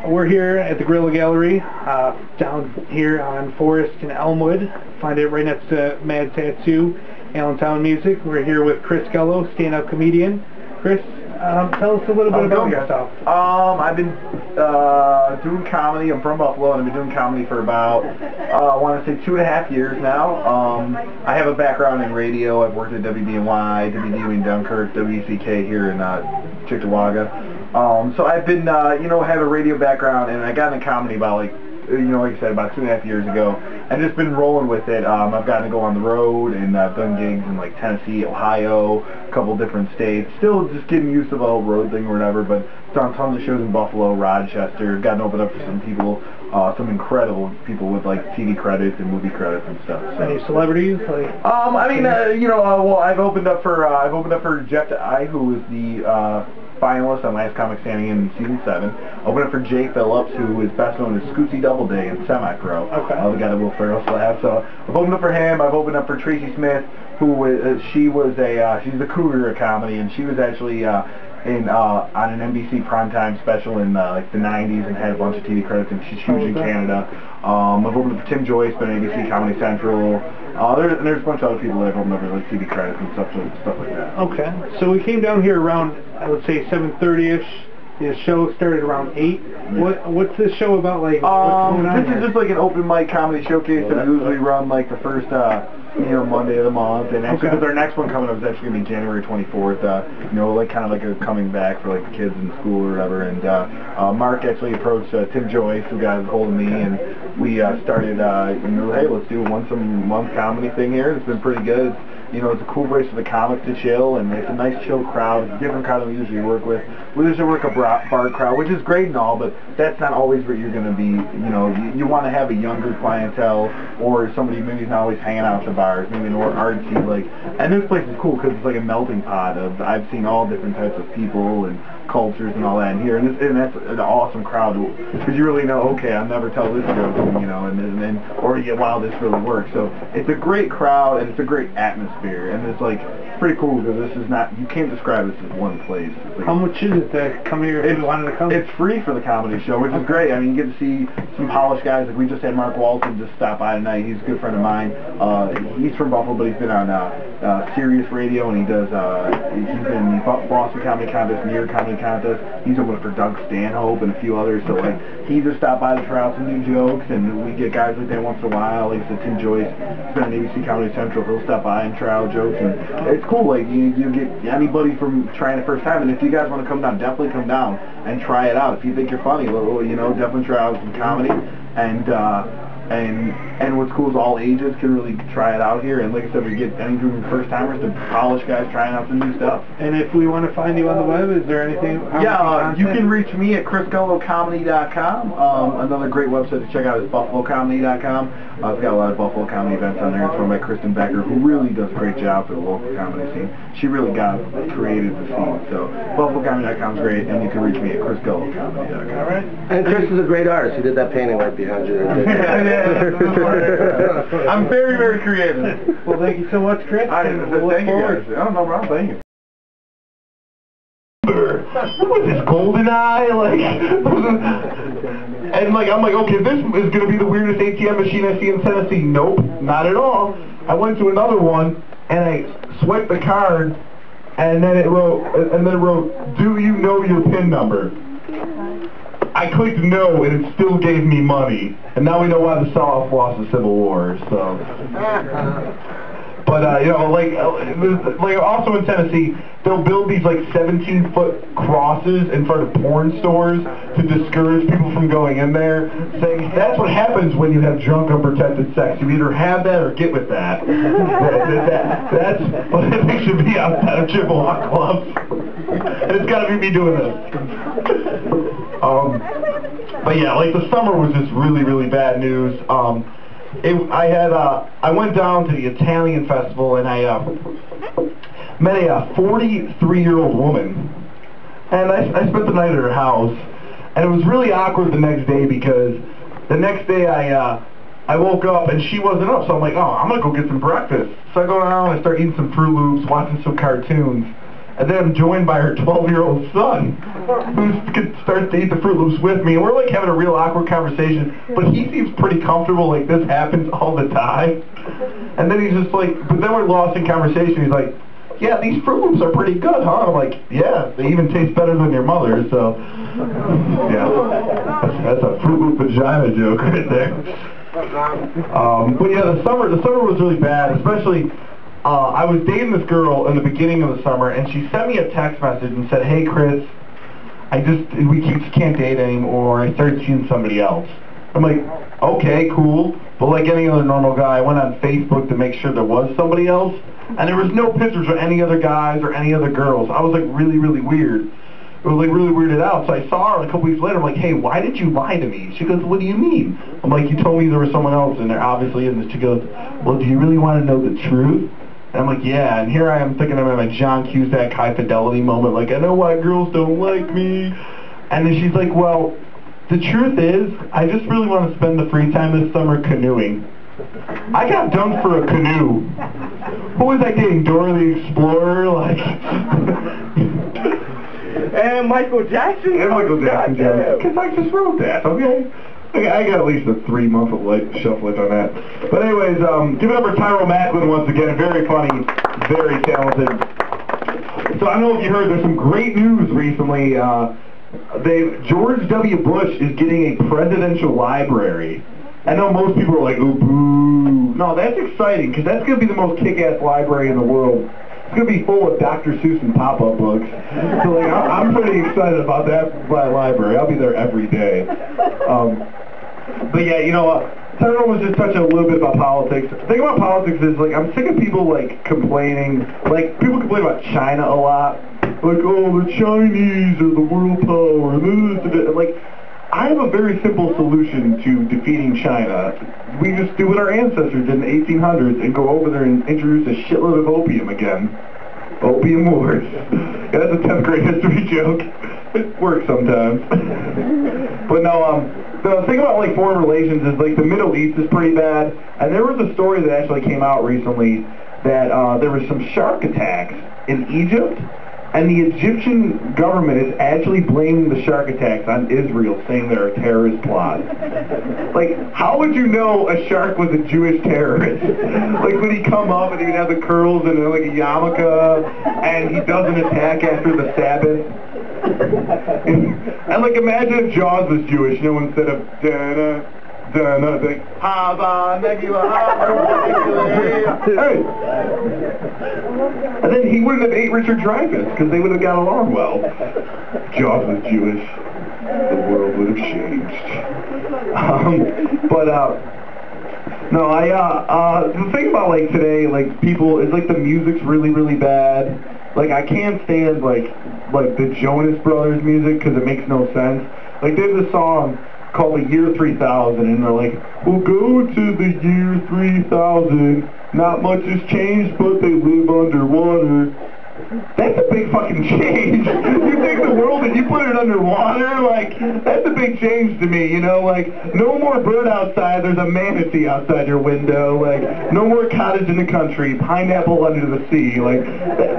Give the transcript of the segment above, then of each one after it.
We're here at the Guerilla Gallery, down here on Forest and Elmwood. Find it right next to Mad Tattoo, Allentown Music. We're here with Chris Gullo, stand-up comedian. Chris, tell us a little bit about yourself. I've been doing comedy. I'm from Buffalo, and I've been doing comedy for about, I want to say 2.5 years now. I have a background in radio. I've worked at WNY, WDU Dunkirk, WCK here in Cheektowaga. So I've been, have a radio background, and I got into comedy about, like I said, about 2.5 years ago. I've just been rolling with it. I've gotten to go on the road, and I've done gigs in, like, Tennessee, Ohio, a couple different states. Still just getting used to the whole road thing or whatever, but done tons of shows in Buffalo, Rochester, gotten opened up for some people, some incredible people with, like, TV credits and movie credits and stuff. So. Any celebrities? Like, well, I've opened up for Jeff I, who is the, finalist on Last Comic Standing in Season 7. Opened up for Jay Phillips, who is best known as Scootsy Doubleday in Semi-Pro. Okay. The guy that Will Ferrell still has. So I've opened up for him. I've opened up for Tracy Smith, who she's the cougar of comedy, and she was actually on an NBC primetime special in like the 90s and had a bunch of TV credits, and she's huge in Canada. I've opened up for Tim Joyce, been on ABC Comedy Central. There's a bunch of other people that have opened up for like TV credits and stuff like that. Okay, so we came down here around, I would say 7:30ish. The show started around 8. What's this show about? Like, what's going on this is just like an open mic comedy showcase that we usually run like the first Monday of the month, and actually because our next one coming up is actually going to be January 24th. Like kind of like a coming back for like the kids in school or whatever. And Mark actually approached Tim Joyce, who got a hold of me, and we started. Hey, let's do a once-a-month comedy thing here. It's been pretty good. It's a cool place for the comics to chill, and it's a nice chill crowd. It's a different crowd than we usually work with. We usually work a bar crowd, which is great and all, but that's not always where you're going to be. You want to have a younger clientele, or somebody maybe not always hanging out at the bars, maybe more artsy. And this place is cool because it's like a melting pot of, I've seen all different types of people and cultures and all that in here, and that's an awesome crowd, because you really know, okay, I'll never tell this joke, wow, this really works. So it's a great crowd, and it's a great atmosphere, and it's like pretty cool because this is not, you can't describe this as one place. Like, how much is it to come here if you wanted to come? It's free for the comedy show, which is great. I mean, you get to see some polished guys. Like, we just had Mark Walton just stop by tonight. He's a good friend of mine. He's from Buffalo, but he's been on Sirius Radio, and he's been in the Boston Comedy Contest, New York Comedy Contest. He's opened for Doug Stanhope and a few others. So like, he just stopped by to try out some new jokes, and we get guys like that once in a while. Like I said, Tim Joyce, he's been on ABC Comedy Central. He'll stop by and try out jokes, and it's cool. Like, you get anybody from trying it first time, and if you guys want to come down, definitely come down and try it out. If you think you're funny, definitely try out some comedy. And what's cool is all ages can really try it out here. And like I said, we get anything from first timers to polished guys trying out some new stuff. And if we want to find you on the web, is there anything? You can reach me at chrisgullocomedy.com. Another great website to check out is buffalocomedy.com. I've got a lot of Buffalo comedy events on there. It's run by Kristen Becker, who really does a great job for the local comedy scene. She really created the scene. So buffalocomedy.com is great, and you can reach me at chrisgullocomedy.com. All right. And Chris is a great artist. He did that painting right behind you. I'm very, very creative. Well, thank you so much, Chris. Thank you guys. I don't know, Rob. Thank you. What was this, GoldenEye? I'm like, okay, this is going to be the weirdest ATM machine I see in Tennessee. Nope, not at all. I went to another one, and I swiped the card, and then it wrote, do you know your PIN number? I clicked no, and it still gave me money. And now we know why the South lost the Civil War, so. But, also in Tennessee, they'll build these, 17-foot crosses in front of porn stores to discourage people from going in there, saying, that's what happens when you have drunk, unprotected sex. You either have that or get with that. That's what I think should be outside of Chippewa clubs. And it's got to be me doing this. But yeah, the summer was just really, really bad news. I went down to the Italian festival, and I met a 43-year-old woman, and I spent the night at her house, and it was really awkward the next day, because the next day I woke up and she wasn't up, so I'm like, oh, I'm gonna go get some breakfast. So I go down and I start eating some Fruit Loops, watching some cartoons, And then I'm joined by her 12-year-old son, who starts to eat the Fruit Loops with me, and we're like having a real awkward conversation, but he seems pretty comfortable, like this happens all the time. And then he's just like, but then we're lost in conversation. He's like, yeah, these Fruit Loops are pretty good, huh? I'm like, yeah, they even taste better than your mother's, so, yeah, that's a Fruit Loop vagina joke right there. But yeah, the summer was really bad, especially, I was dating this girl in the beginning of the summer, and she sent me a text message and said, hey Chris, we just can't date anymore, I started seeing somebody else. I'm like, okay, cool, but like any other normal guy, I went on Facebook to make sure there was somebody else, and there was no pictures of any other guys or any other girls. I was like really, really weird. It was like really weirded out. So I saw her a couple weeks later. I'm like, hey, why did you lie to me? She goes, what do you mean? I'm like, you told me there was someone else and there obviously isn't. She goes, well, do you really want to know the truth? And I'm like, yeah. And here I am thinking I'm in a John Cusack High Fidelity moment. Like, I know why girls don't like me. And then she's like, well, the truth is, I just really want to spend the free time this summer canoeing. I got dumped for a canoe. Who was I dating? Dora the Explorer? Like... And Michael Jackson? And Michael Jackson, yeah. Because I just wrote that, okay? I got at least a 3-month shelf life on that. But anyways, give it up for Tyrell Macklin once again. Very funny, very talented. So I don't know if you heard, there's some great news recently. George W. Bush is getting a presidential library. I know most people are like, ooh, boo. No, that's exciting, because that's going to be the most kick-ass library in the world. It's going to be full of Dr. Seuss and pop-up books. So like, I'm pretty excited about that library. I'll be there every day. But yeah, you know, Tyrone was just touching a little bit about politics. The thing about politics is, like, I'm sick of people, like, complaining. Like, people complain about China a lot. Like, oh, the Chinese are the world power. And like, I have a very simple solution to defeating China. We just do what our ancestors did in the 1800s and go over there and introduce a shitload of opium again. Opium wars. Yeah, that's a 10th grade history joke. It works sometimes. But no, the thing about like foreign relations is like the Middle East is pretty bad. And there was a story that actually came out recently that there was some shark attacks in Egypt. And the Egyptian government is actually blaming the shark attacks on Israel, saying they're a terrorist plot. Like, how would you know a shark was a Jewish terrorist? Like, would he come up and he would have the curls and like a yarmulke, and he doesn't attack after the Sabbath? And like, imagine if Jaws was Jewish, you know, instead of da-na, da-na, like, Hava, Negula, hey! And then he wouldn't have ate Richard Dreyfuss, because they would have got along well. Jaws was Jewish. The world would have changed. The thing about, like, today, like, people, is, like, the music's really, really bad. Like, I can't stand, like the Jonas Brothers music, because it makes no sense. Like, there's a song called The Year 3000, and they're like, we'll go to the year 3000, not much has changed, but they live underwater. That's a big fucking change. You take the world and you put it underwater, like, that's a big change to me, you know, like, no more bird outside, there's a manatee outside your window, like, no more cottage in the country, pineapple under the sea, like,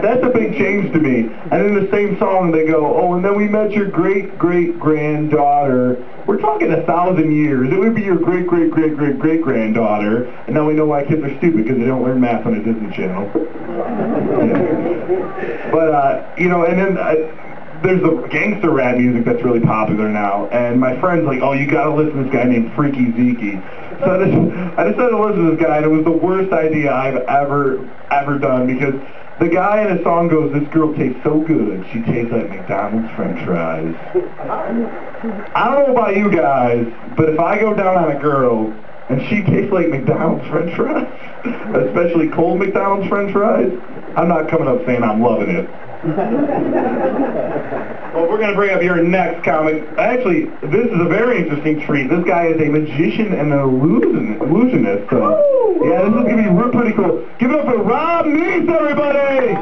that's a big change to me. And in the same song they go, oh, and then we met your great-great-granddaughter. We're talking 1,000 years. It would be your great-great-great-great-great-granddaughter, and now we know why kids are stupid, because they don't learn math on a Disney Channel. Yeah. But, you know, and then there's the gangster rap music that's really popular now, and my friend's like, oh, you gotta listen to this guy named Freaky Zeke. So I decided to listen to this guy, and it was the worst idea I've ever done, because the guy in his song goes, this girl tastes so good, she tastes like McDonald's french fries. I don't know about you guys, but if I go down on a girl, and she tastes like McDonald's french fries, especially cold McDonald's french fries, I'm not coming up saying I'm loving it. Well, we're going to bring up your next comic. Actually, this is a very interesting treat. This guy is a magician and an illusionist. So, yeah, this is going to be pretty cool. Give it up for Rob Neese, everybody!